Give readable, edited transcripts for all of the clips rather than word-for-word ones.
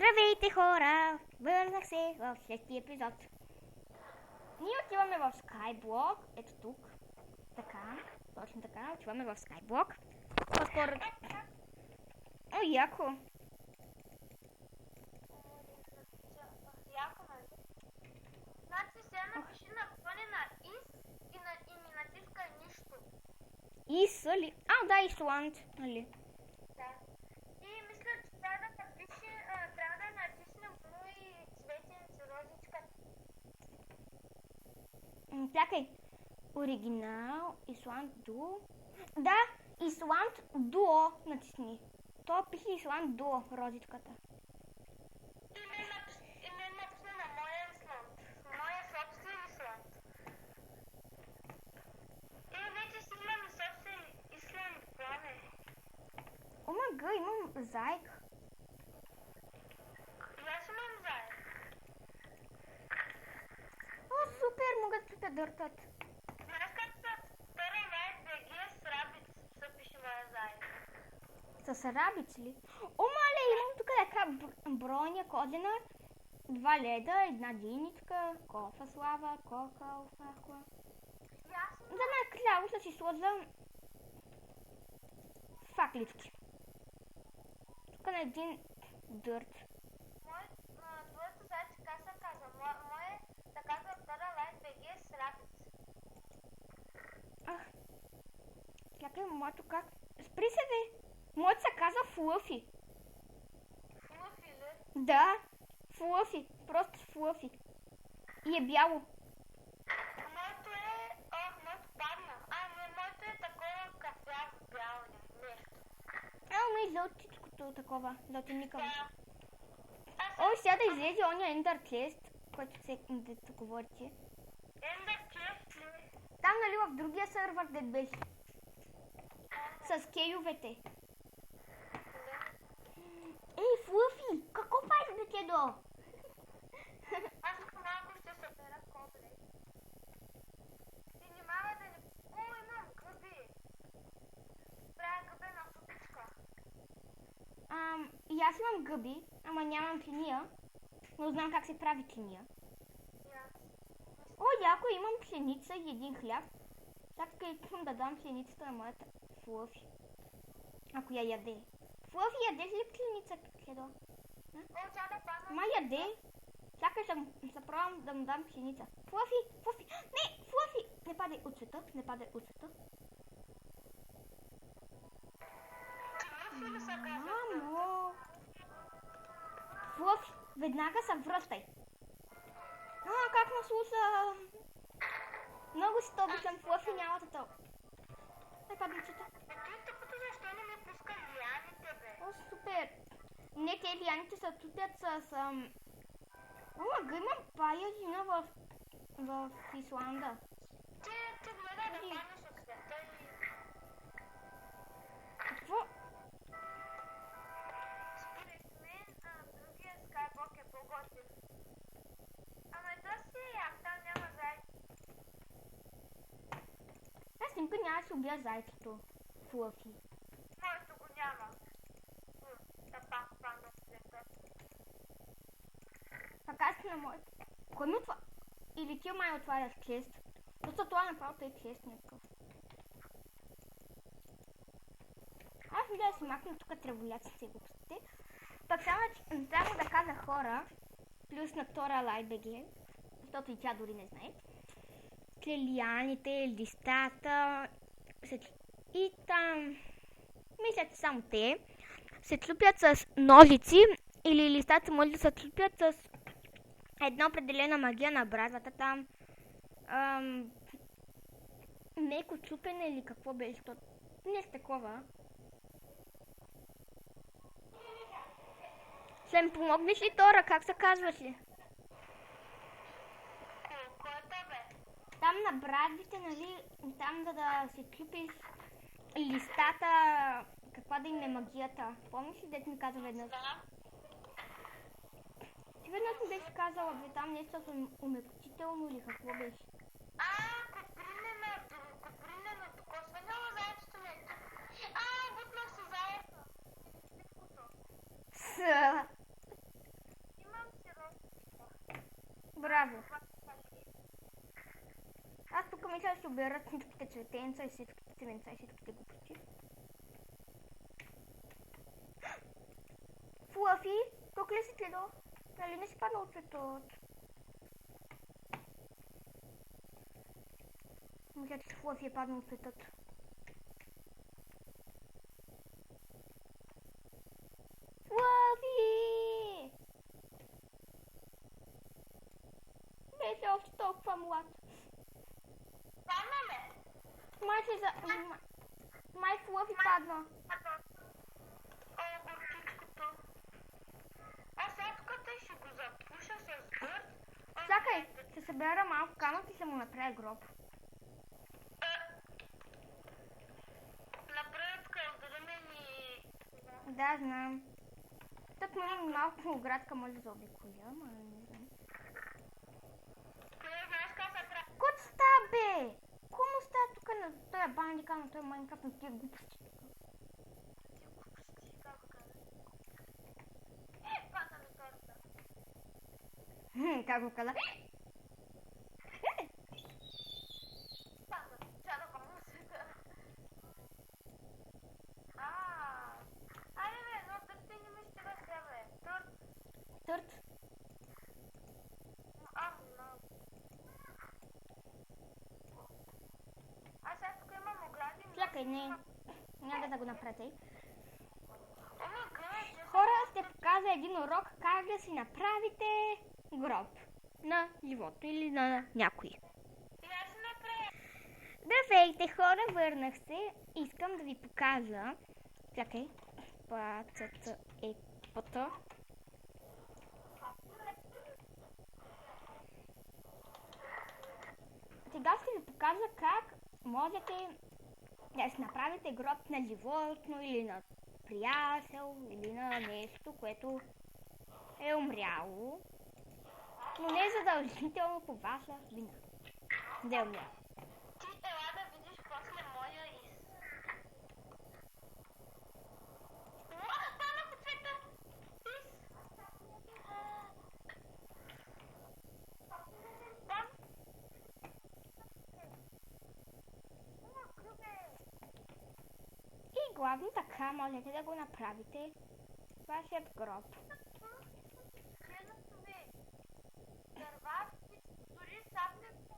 Здравейте, хора! Върнах се в следния епизод. Ние отиваме в Skyblock. Ето тук. Така. Точно така. Отиваме в Skyblock. По-скоро... О, яко! Яко, нали? Значи сега напиши на планина ИС и не натискай нищо. Иса ли? А, да, Исланд, нали? Да. И мисля, че трябва да натиснем и цветенце, розичка. Чакай. Оригинал, Исланд Дуо. Да, Исланд Дуо натисни. То пише Исланд Дуо, розичката. И не написна на моя Исланд. Моя собствен Исланд. И вече си имаме собствен Исланд, плане. Омага, имам зайк. И аз имам заед. О, супер, могат да те дъртат. Знаеш как са втора най-бегия с рабиц, се пише моя заед. С рабиц ли? О, мале, имам тук така броня кодена. 2 леда, една диничка, кофа слава, кока, офакла. За най-кляво ще си сложа факлички. Тук на един дърт. Твоето заед така се казва. Мое се казва втора лайт бегия с рабиц. Чакай, моето как? Спри се, бе! Моето се казва Флъфи. Флъфи ли? Да, Флъфи. Просто Флъфи. И е бяло. Моето е... моето падна. Не, моето е такова кафяво бяло нещо. Ама и жълтичкото такова, жълтеникаво. Да. Ой, сега да излезе ония Ender Chest, който се говорите. Ender Chest ли? Там, нали, в другия сървър, де беше. С кейовете. Ей, Флъфи, какво правиш, бе, кедо? Аз малко ще събера кобле. И внимавай да не... имам гъби. Правя гъбена супичка. И аз имам гъби, ама нямам чиния. Но знам как се прави чиния. О, яко, имам пшеница и един хляб. Сега искам да дам пшеницата на моята Флъфи. Ако я яде. Флъфи, ядеш ли пшеница, кедо? Ма яде. Чакай, ще пробвам да му дам пшеница. Флъфи, Флъфи, не, Флъфи! Не падай от света, не падай от света. Мамо! Флъфи, веднага се връщай. Как ме слуша? Много си обичам Флъфи, няма да то. Не падай от света. Защо не ми пуска лианите, бе? О, супер! Не, те лианите се тупят с... Ама имам паяжина в Исланда. Ти гледай да станеш от света и... Какво? Според мен, другия Skyblock е по-готин. Ама и това си е як, там няма зайци. Аз снимка няма да се убия зайцето. Флъфи. Моето го няма. Пак падна в света. Така си на моето. Кой ми отваря? Или ти май отваряш чест? Просто това направо е чест някакъв. Аз мисля да си махна тук треволяците и глупостите. Пък само да кажа хора, плюс на Тора LightBG, защото и тя дори не знае. Лианите, листата и там, мисля, че само те се тлупят с ножици или листата може да се тлупят с една определена магия на бразвата там. Меко чупене или какво беше то? Нещо такова. Ще ми помогнеш ли, Тора? Как се казваш ли? Който бе? Там на брадвите, нали, там да се чупиш листата, каква да им е магията. Помниш ли, дето ми каза веднъж? Да. Ти веднъж ми беше казала, бе, там нещо с умекотително или какво беше? Копринено докосване, ама зайцето не е. Бутнах се заето. Браво. Аз тук мисля да си обера всичките цветенца и всичките семенца и всичките глупости. Флъфи, тук ли си следо? Нали не си паднал цветът? Мисля, че Флъфи е паднал цветът. Флъфи! Беше още толкова млад. Паднаме. Май Флъфи падна. О, горчичкото. Аз следката ще го запуша с гърд. Чакай, ще събера малко камък и ще му направя гроб. Напред кълдърмени. Да, знам. Тук имам малко оградка, може да заобиколя, ама не знам. Знаеш как се прави? Кот ста, бе? Кому ста тук на този бандика, на този Майнкрафт, на тия глупости? Падна ми торта. Как го каза? Падна. Тя да помня света. Айде бе, но търти не ми ще бъде, бе. Търт. Аз сега тук имам огради. Чакай, не. Няма да го направя. Ама гъж. Хора, ще показа един урок как да си направите гроб на животно или на някой. И аз ще направя. Здравейте, хора, върнах се. Искам да ви покажа. Чакай. Пацата е пата. Сега ще ви покажа как можете да си направите гроб на животно или на приятел или на нещо, което е умряло, но не е задължително по ваша вина да е умряло. Ти ела да видиш после моя из. Уах, стана по цвета. Из. Там. И главно така можете да го направите вашият гроб. Следното ви. Дърва, дори саблето.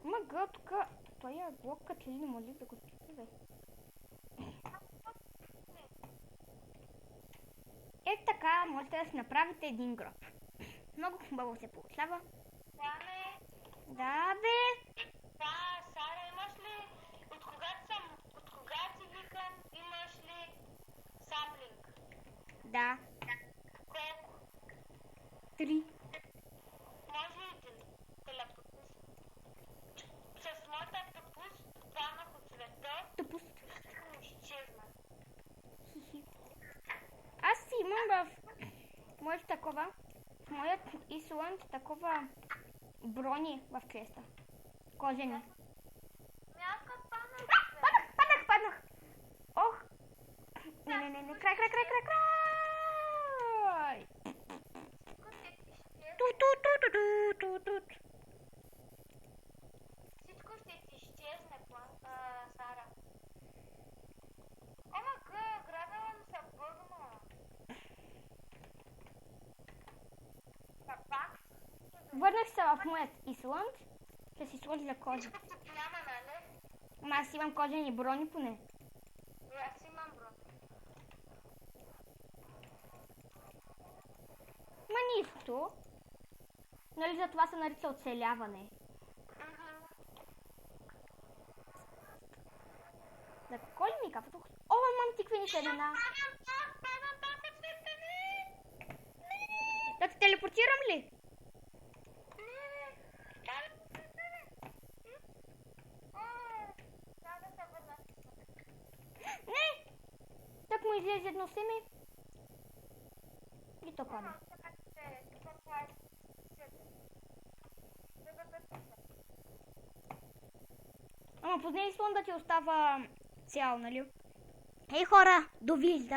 Мъга, тук той е блок, като ли не може да го спите, бе. Ето така можете да си направите един гроб. Много хубаво се получава. Даме. Да, бе. Да, Сара, имаш ли, от кога си викан, имаш ли саблинг? Да. Колко? 3. Може ли да ля подпус? С моята подпус паднах от света, Тъпост. всичко ми изчезна. Хихи. Аз си имам в моето такова, в моят Исланд такова брони в креста. Кожени. Аз като паднах от Паднах! Ох! Не, край! всичко ще ти изчезне, Сара. Ама грабела ми се бъгна. Пак? Върнах се в моят Исланд, ще си сложа кожа. Всичко ти няма, нали? Ама аз имам кожени брони поне. И аз имам бро. Ма нищо. Нали за това се нарича оцеляване. За кой ли ми капа тук? О, имам тиквени семена. Да те телепортирам ли? Не! Так му излезе едно семе. И то падна. Ама познай слон да ти остава цял, нали? Ей хора, довижда!